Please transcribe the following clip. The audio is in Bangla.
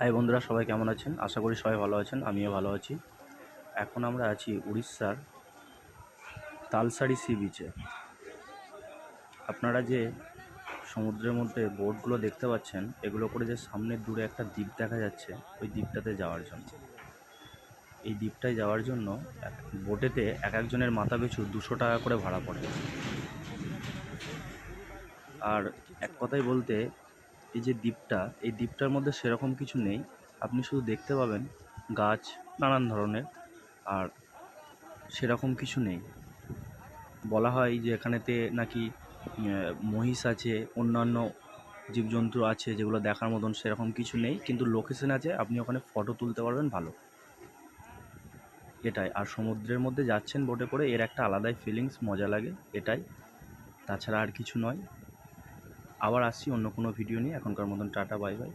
হাই বন্ধুরা, সবাই কেমন আছেন? আশা করি সবাই ভালো আছেন, আমিও ভালো আছি। এখন আমরা আছি উড়িষ্যার তালসারি সি বিচে। আপনারা যে সমুদ্রের মধ্যে বোটগুলো দেখতে পাচ্ছেন, এগুলো করে যে সামনের দূরে একটা দ্বীপ দেখা যাচ্ছে, ওই দ্বীপটাতে যাওয়ার জন্য। এই দ্বীপটায় যাওয়ার জন্য বোটেতে এক একজনের মাথা পিছু 200 টাকা করে ভাড়া পড়ে। আর এক কথায় বলতে, এই যে দ্বীপটা, এই দ্বীপটার মধ্যে সেরকম কিছু নেই। আপনি শুধু দেখতে পাবেন গাছ নানান ধরনের, আর সেরকম কিছু নেই। বলা হয় যে এখানেতে নাকি মহিষ আছে, অন্যান্য জীবজন্তু আছে যেগুলো দেখার মতন, সেরকম কিছু নেই, কিন্তু লোকেশন আছে, আপনি ওখানে ফটো তুলতে পারবেন ভালো, এটাই। আর সমুদ্রের মধ্যে যাচ্ছেন বোটে করে, এর একটা আলাদাই ফিলিংস, মজা লাগে, এটাই, তাছাড়া আর কিছু নয়। আবার আসছি অন্য কোনো ভিডিও নিয়ে। এখনকার মতন টাটা, বাই বাই।